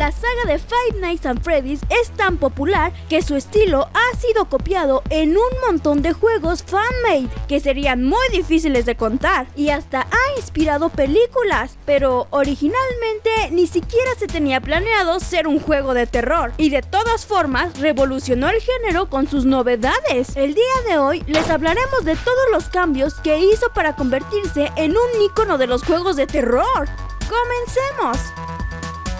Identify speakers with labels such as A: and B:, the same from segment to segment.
A: La saga de Five Nights at Freddy's es tan popular que su estilo ha sido copiado en un montón de juegos fan-made que serían muy difíciles de contar y hasta ha inspirado películas, pero originalmente ni siquiera se tenía planeado ser un juego de terror y de todas formas revolucionó el género con sus novedades. El día de hoy les hablaremos de todos los cambios que hizo para convertirse en un ícono de los juegos de terror. ¡Comencemos!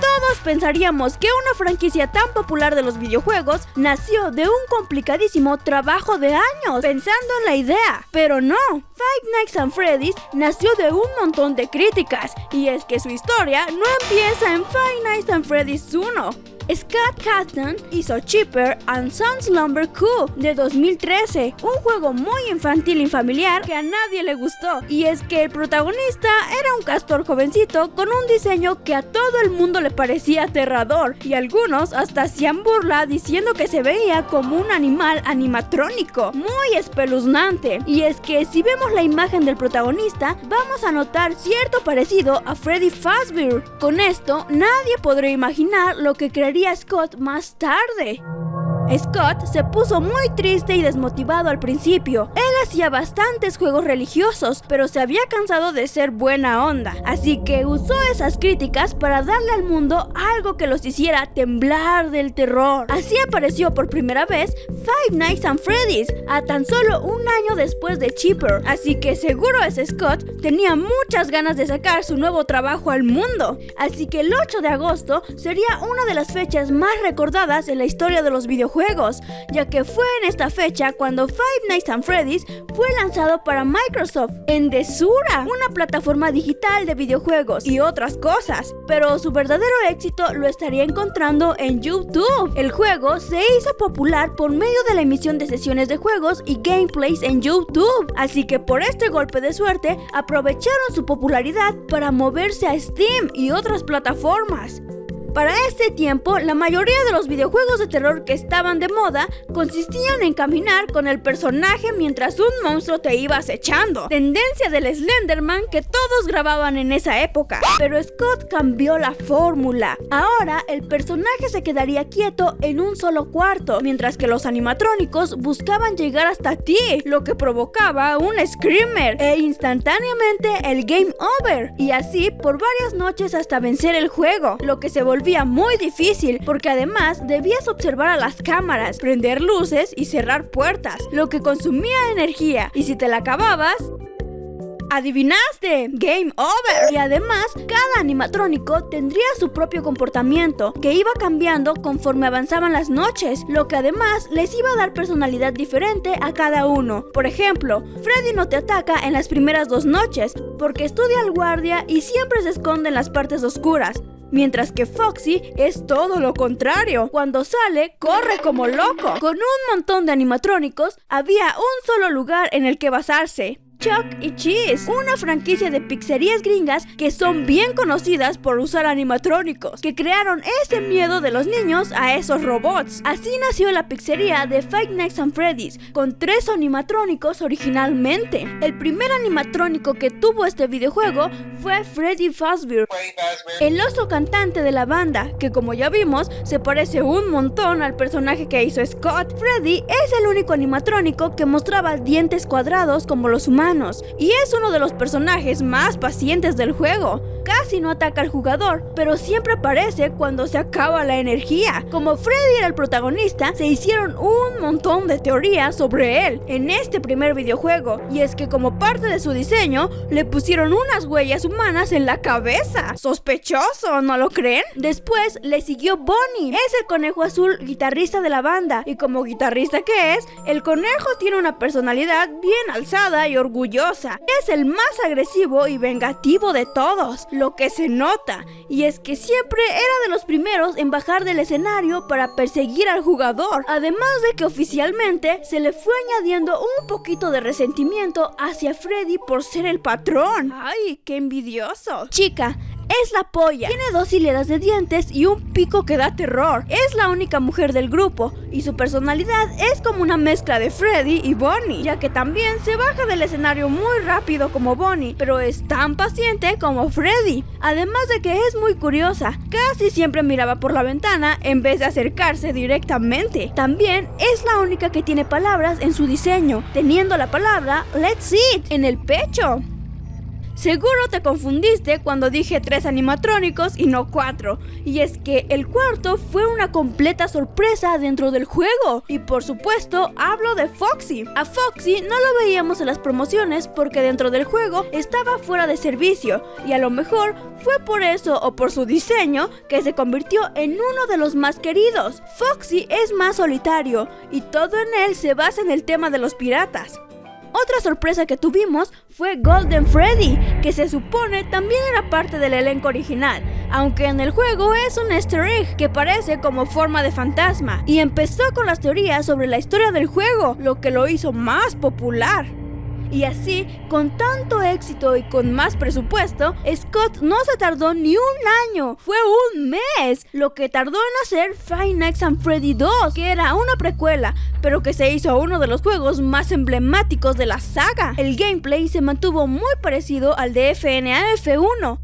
A: Todos pensaríamos que una franquicia tan popular de los videojuegos nació de un complicadísimo trabajo de años pensando en la idea, pero no. Five Nights at Freddy's nació de un montón de críticas, y es que su historia no empieza en Five Nights at Freddy's 1. Scott Cawthon hizo Cheaper and Some Slumber Coup de 2013, un juego muy infantil y familiar que a nadie le gustó, y es que el protagonista era un castor jovencito con un diseño que a todo el mundo le parecía aterrador, y algunos hasta hacían burla diciendo que se veía como un animal animatrónico, muy espeluznante. Y es que si vemos la imagen del protagonista, vamos a notar cierto parecido a Freddy Fazbear. Con esto, nadie podría imaginar lo que crearía Scott más tarde. Scott se puso muy triste y desmotivado al principio. Él hacía bastantes juegos religiosos, pero se había cansado de ser buena onda, así que usó esas críticas para darle al mundo algo que los hiciera temblar del terror. Así apareció por primera vez Five Nights at Freddy's, a tan solo un año después de Cheaper, así que seguro ese Scott tenía muchas ganas de sacar su nuevo trabajo al mundo. Así que el 8 de agosto sería una de las fechas más recordadas en la historia de los videojuegos, ya que fue en esta fecha cuando Five Nights at Freddy's fue lanzado para Microsoft en Desura, una plataforma digital de videojuegos y otras cosas, pero su verdadero éxito lo estaría encontrando en YouTube. El juego se hizo popular por medio de la emisión de sesiones de juegos y gameplays en YouTube, así que por este golpe de suerte aprovecharon su popularidad para moverse a Steam y otras plataformas. Para este tiempo, la mayoría de los videojuegos de terror que estaban de moda consistían en caminar con el personaje mientras un monstruo te iba acechando, tendencia del Slenderman que todos grababan en esa época. Pero Scott cambió la fórmula. Ahora el personaje se quedaría quieto en un solo cuarto, mientras que los animatrónicos buscaban llegar hasta ti, lo que provocaba un screamer e instantáneamente el game over, y así por varias noches hasta vencer el juego, lo que se volvía muy difícil porque además debías observar a las cámaras, prender luces y cerrar puertas, lo que consumía energía, y si te la acababas, ¡adivinaste! ¡Game over! Y además, cada animatrónico tendría su propio comportamiento, que iba cambiando conforme avanzaban las noches, lo que además les iba a dar personalidad diferente a cada uno. Por ejemplo, Freddy no te ataca en las primeras 2 noches, porque estudia al guardia y siempre se esconde en las partes oscuras. Mientras que Foxy es todo lo contrario. Cuando sale, corre como loco. Con un montón de animatrónicos, había un solo lugar en el que basarse: Chuck E. Cheese, una franquicia de pizzerías gringas que son bien conocidas por usar animatrónicos, que crearon ese miedo de los niños a esos robots. Así nació la pizzería de Five Nights at Freddy's, con 3 animatrónicos originalmente. El primer animatrónico que tuvo este videojuego fue Freddy Fazbear, el oso cantante de la banda, que como ya vimos, se parece un montón al personaje que hizo Scott. Freddy es el único animatrónico que mostraba dientes cuadrados como los humanos, y es uno de los personajes más pacientes del juego. Casi no ataca al jugador, pero siempre aparece cuando se acaba la energía. Como Freddy era el protagonista, se hicieron un montón de teorías sobre él en este primer videojuego, y es que como parte de su diseño, le pusieron unas huellas humanas en la cabeza. Sospechoso, ¿no lo creen? Después le siguió Bonnie, es el conejo azul guitarrista de la banda, y como guitarrista que es, el conejo tiene una personalidad bien alzada y orgullosa. Es el más agresivo y vengativo de todos, lo que se nota, y es que siempre era de los primeros en bajar del escenario para perseguir al jugador, además de que oficialmente se le fue añadiendo un poquito de resentimiento hacia Freddy por ser el patrón. ¡Ay, qué envidioso! Chica, es la polla. Tiene 2 hileras de dientes y un pico que da terror. Es la única mujer del grupo y su personalidad es como una mezcla de Freddy y Bonnie, ya que también se baja del escenario muy rápido como Bonnie, pero es tan paciente como Freddy. Además de que es muy curiosa, casi siempre miraba por la ventana en vez de acercarse directamente. También es la única que tiene palabras en su diseño, teniendo la palabra Let's Eat en el pecho. Seguro te confundiste cuando dije 3 animatrónicos y no 4, y es que el cuarto fue una completa sorpresa dentro del juego, y por supuesto hablo de Foxy. A Foxy no lo veíamos en las promociones porque dentro del juego estaba fuera de servicio, y a lo mejor fue por eso o por su diseño que se convirtió en uno de los más queridos. Foxy es más solitario, y todo en él se basa en el tema de los piratas. Otra sorpresa que tuvimos fue Golden Freddy, que se supone también era parte del elenco original, aunque en el juego es un easter egg que parece como forma de fantasma, y empezó con las teorías sobre la historia del juego, lo que lo hizo más popular. Y así, con tanto éxito y con más presupuesto, Scott no se tardó ni un año, fue un mes, lo que tardó en hacer Five Nights at Freddy 2, que era una precuela, pero que se hizo uno de los juegos más emblemáticos de la saga. El gameplay se mantuvo muy parecido al de FNAF 1,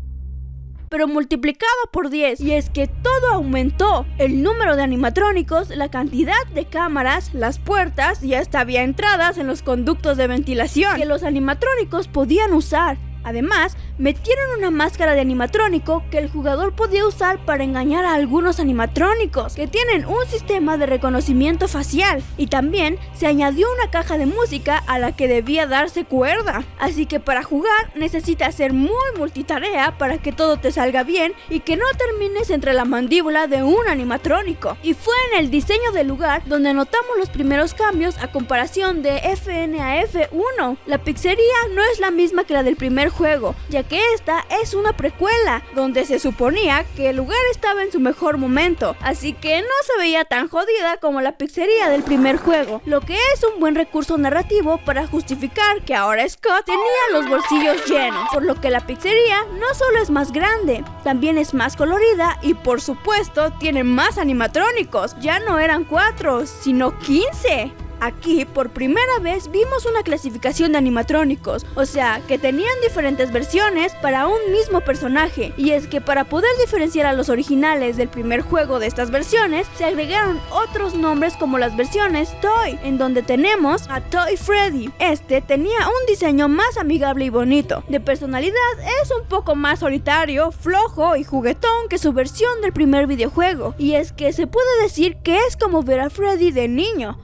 A: pero multiplicado por 10, y es que todo aumentó: el número de animatrónicos, la cantidad de cámaras, las puertas y hasta había entradas en los conductos de ventilación que los animatrónicos podían usar. Además, metieron una máscara de animatrónico que el jugador podía usar para engañar a algunos animatrónicos que tienen un sistema de reconocimiento facial, y también se añadió una caja de música a la que debía darse cuerda. Así que para jugar necesitas ser muy multitarea para que todo te salga bien y que no termines entre la mandíbula de un animatrónico. Y fue en el diseño del lugar donde notamos los primeros cambios a comparación de FNAF 1. La pizzería no es la misma que la del primer juego, ya que esta es una precuela donde se suponía que el lugar estaba en su mejor momento, así que no se veía tan jodida como la pizzería del primer juego, lo que es un buen recurso narrativo para justificar que ahora Scott tenía los bolsillos llenos, por lo que la pizzería no solo es más grande, también es más colorida y por supuesto tiene más animatrónicos. Ya no eran 4, sino 15. Aquí, por primera vez, vimos una clasificación de animatrónicos, o sea, que tenían diferentes versiones para un mismo personaje, y es que para poder diferenciar a los originales del primer juego de estas versiones, se agregaron otros nombres como las versiones Toy, en donde tenemos a Toy Freddy. Este tenía un diseño más amigable y bonito, de personalidad es un poco más solitario, flojo y juguetón que su versión del primer videojuego, y es que se puede decir que es como ver a Freddy de niño.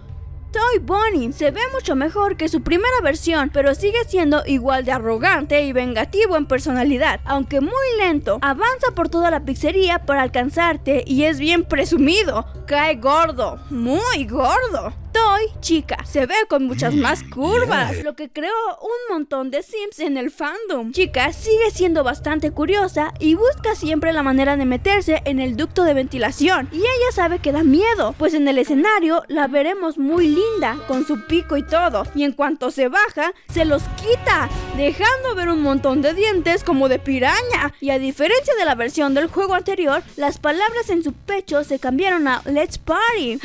A: Toy Bonnie se ve mucho mejor que su primera versión, pero sigue siendo igual de arrogante y vengativo en personalidad, aunque muy lento. Avanza por toda la pizzería para alcanzarte y es bien presumido. Cae gordo, muy gordo. Toy, chica, se ve con muchas más curvas, lo que creó un montón de sims en el fandom. Chica sigue siendo bastante curiosa y busca siempre la manera de meterse en el ducto de ventilación, y ella sabe que da miedo, pues en el escenario la veremos muy linda, con su pico y todo, y en cuanto se baja, se los quita, dejando ver un montón de dientes como de piraña. Y a diferencia de la versión del juego anterior, las palabras en su pecho se cambiaron a Let's Party.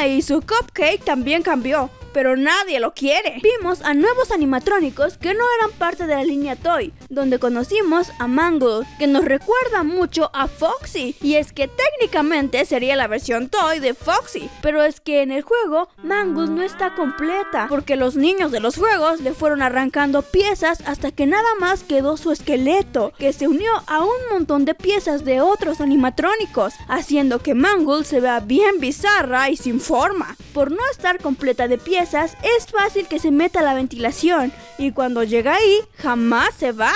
A: Y su cupcake también cambió, pero nadie lo quiere. Vimos a nuevos animatrónicos que no eran parte de la línea Toy, donde conocimos a Mangle, que nos recuerda mucho a Foxy, y es que técnicamente sería la versión Toy de Foxy, pero es que en el juego Mangle no está completa, porque los niños de los juegos le fueron arrancando piezas hasta que nada más quedó su esqueleto, que se unió a un montón de piezas de otros animatrónicos, haciendo que Mangle se vea bien bizarra y sin forma. Por no estar completa de piezas, es fácil que se meta a la ventilación, y cuando llega ahí, jamás se va.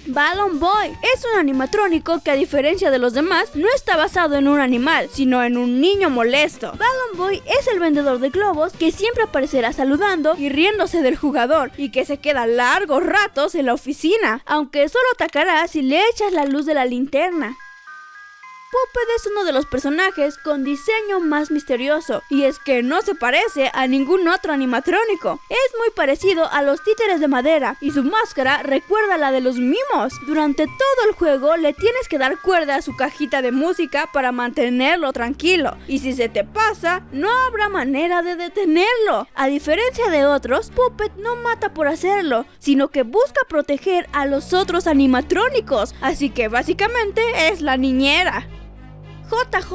A: Balloon Boy es un animatrónico que, a diferencia de los demás, no está basado en un animal, sino en un niño molesto. Balloon Boy es el vendedor de globos que siempre aparecerá saludando y riéndose del jugador, y que se queda largos ratos en la oficina, aunque solo atacará si le echas la luz de la linterna. Puppet es uno de los personajes con diseño más misterioso, y es que no se parece a ningún otro animatrónico. Es muy parecido a los títeres de madera, y su máscara recuerda a la de los mimos. Durante todo el juego le tienes que dar cuerda a su cajita de música para mantenerlo tranquilo, y si se te pasa, no habrá manera de detenerlo. A diferencia de otros, Puppet no mata por hacerlo, sino que busca proteger a los otros animatrónicos, así que básicamente es la niñera. JJ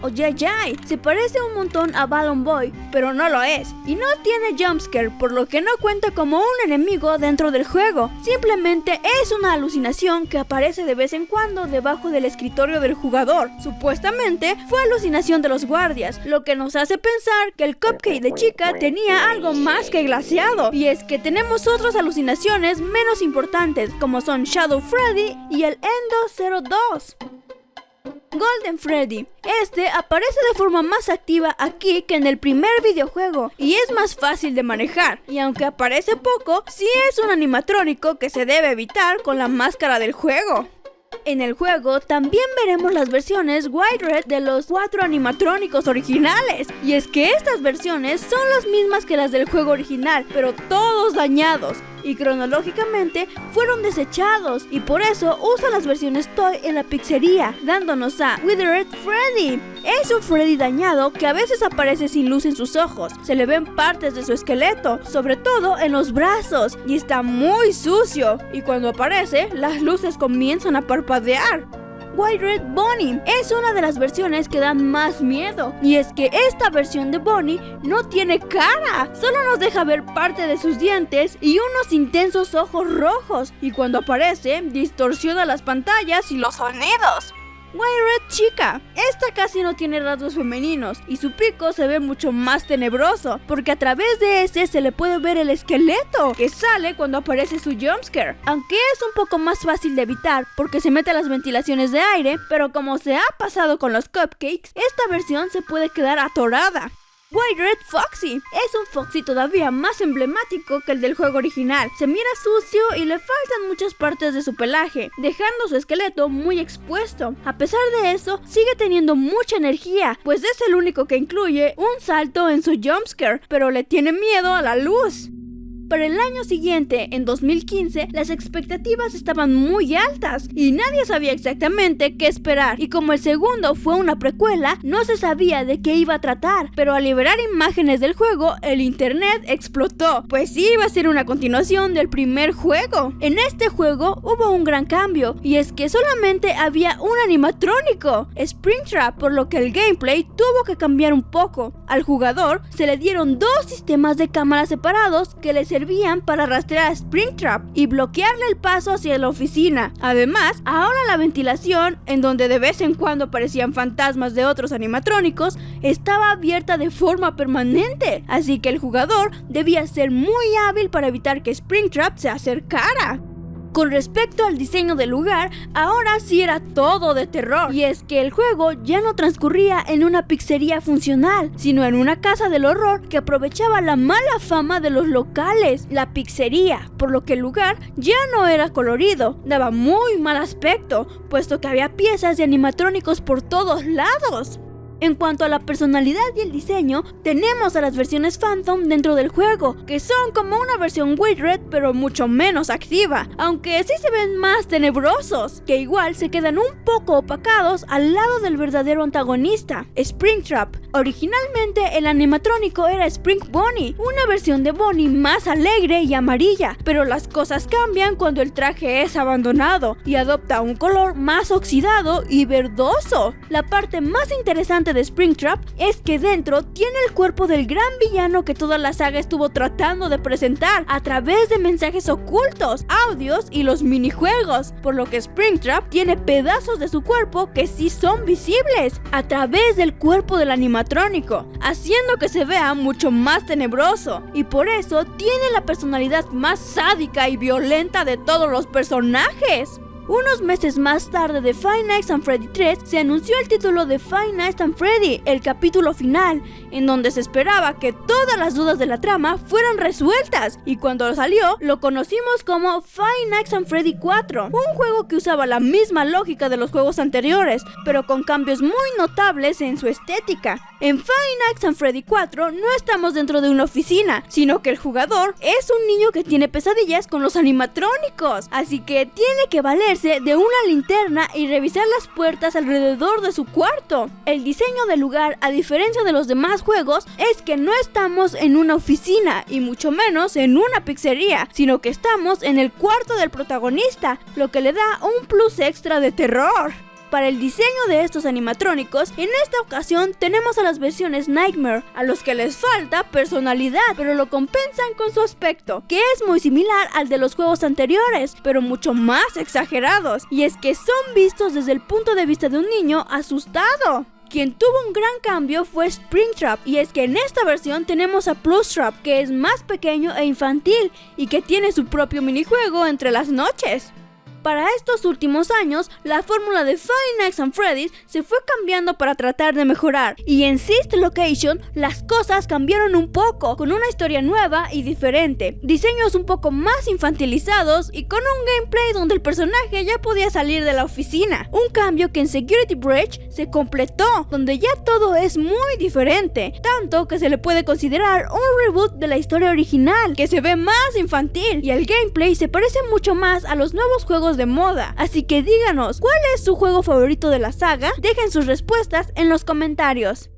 A: o Jai se parece un montón a Balloon Boy, pero no lo es, y no tiene jumpscare, por lo que no cuenta como un enemigo dentro del juego. Simplemente es una alucinación que aparece de vez en cuando debajo del escritorio del jugador. Supuestamente fue alucinación de los guardias, lo que nos hace pensar que el cupcake de chica tenía algo más que glaseado, y es que tenemos otras alucinaciones menos importantes, como son Shadow Freddy y el Endo 02. Golden Freddy. Este aparece de forma más activa aquí que en el primer videojuego y es más fácil de manejar, y aunque aparece poco, sí es un animatrónico que se debe evitar con la máscara del juego. En el juego también veremos las versiones White Red de los 4 animatrónicos originales, y es que estas versiones son las mismas que las del juego original, pero todos dañados, y cronológicamente fueron desechados, y por eso usa las versiones Toy en la pizzería, dándonos a Withered Freddy. Es un Freddy dañado que a veces aparece sin luz en sus ojos, se le ven partes de su esqueleto, sobre todo en los brazos, y está muy sucio, y cuando aparece, las luces comienzan a parpadear. White Red Bonnie es una de las versiones que dan más miedo, y es que esta versión de Bonnie no tiene cara, solo nos deja ver parte de sus dientes y unos intensos ojos rojos, y cuando aparece distorsiona las pantallas y los sonidos. White Red Chica. Esta casi no tiene rasgos femeninos y su pico se ve mucho más tenebroso, porque a través de ese se le puede ver el esqueleto que sale cuando aparece su jumpscare, aunque es un poco más fácil de evitar porque se mete a las ventilaciones de aire, pero como se ha pasado con los cupcakes, esta versión se puede quedar atorada. White Red Foxy es un Foxy todavía más emblemático que el del juego original. Se mira sucio y le faltan muchas partes de su pelaje, dejando su esqueleto muy expuesto. A pesar de eso, sigue teniendo mucha energía, pues es el único que incluye un salto en su jumpscare, pero le tiene miedo a la luz. Para el año siguiente, en 2015, las expectativas estaban muy altas y nadie sabía exactamente qué esperar. Y como el segundo fue una precuela, no se sabía de qué iba a tratar. Pero al liberar imágenes del juego, el internet explotó, pues iba a ser una continuación del primer juego. En este juego hubo un gran cambio, y es que solamente había un animatrónico, Springtrap, por lo que el gameplay tuvo que cambiar un poco. Al jugador se le dieron 2 sistemas de cámaras separados que le servían para rastrear a Springtrap y bloquearle el paso hacia la oficina. Además, ahora la ventilación, en donde de vez en cuando aparecían fantasmas de otros animatrónicos, estaba abierta de forma permanente, así que el jugador debía ser muy hábil para evitar que Springtrap se acercara. Con respecto al diseño del lugar, ahora sí era todo de terror, y es que el juego ya no transcurría en una pizzería funcional, sino en una casa del horror que aprovechaba la mala fama de los locales, la pizzería, por lo que el lugar ya no era colorido, daba muy mal aspecto, puesto que había piezas de animatrónicos por todos lados. En cuanto a la personalidad y el diseño, tenemos a las versiones Phantom dentro del juego, que son como una versión White Red pero mucho menos activa, aunque sí se ven más tenebrosos, que igual se quedan un poco opacados al lado del verdadero antagonista, Springtrap. Originalmente el animatrónico era Spring Bonnie, una versión de Bonnie más alegre y amarilla, pero las cosas cambian cuando el traje es abandonado y adopta un color más oxidado y verdoso. La parte más interesante de Springtrap es que dentro tiene el cuerpo del gran villano que toda la saga estuvo tratando de presentar a través de mensajes ocultos, audios y los minijuegos, por lo que Springtrap tiene pedazos de su cuerpo que sí son visibles a través del cuerpo del animatrónico, haciendo que se vea mucho más tenebroso, y por eso tiene la personalidad más sádica y violenta de todos los personajes. Unos meses más tarde de Five Nights at Freddy 3 se anunció el título de Five Nights at Freddy, el capítulo final, en donde se esperaba que todas las dudas de la trama fueran resueltas, y cuando salió lo conocimos como Five Nights at Freddy 4, un juego que usaba la misma lógica de los juegos anteriores, pero con cambios muy notables en su estética. En Five Nights at Freddy 4 no estamos dentro de una oficina, sino que el jugador es un niño que tiene pesadillas con los animatrónicos, así que tiene que valerse de una linterna y revisar las puertas alrededor de su cuarto. El diseño del lugar, a diferencia de los demás juegos, es que no estamos en una oficina y mucho menos en una pizzería, sino que estamos en el cuarto del protagonista, lo que le da un plus extra de terror. Para el diseño de estos animatrónicos, en esta ocasión tenemos a las versiones Nightmare, a los que les falta personalidad, pero lo compensan con su aspecto, que es muy similar al de los juegos anteriores, pero mucho más exagerados, y es que son vistos desde el punto de vista de un niño asustado. Quien tuvo un gran cambio fue Springtrap, y es que en esta versión tenemos a Plushtrap, que es más pequeño e infantil y que tiene su propio minijuego entre las noches. Para estos últimos años, la fórmula de Five Nights at Freddy's se fue cambiando para tratar de mejorar, y en Sixth Location las cosas cambiaron un poco, con una historia nueva y diferente, diseños un poco más infantilizados y con un gameplay donde el personaje ya podía salir de la oficina. Un cambio que en Security Breach se completó, donde ya todo es muy diferente, tanto que se le puede considerar un reboot de la historia original, que se ve más infantil, y el gameplay se parece mucho más a los nuevos juegos de moda. Así que díganos, ¿cuál es su juego favorito de la saga? Dejen sus respuestas en los comentarios.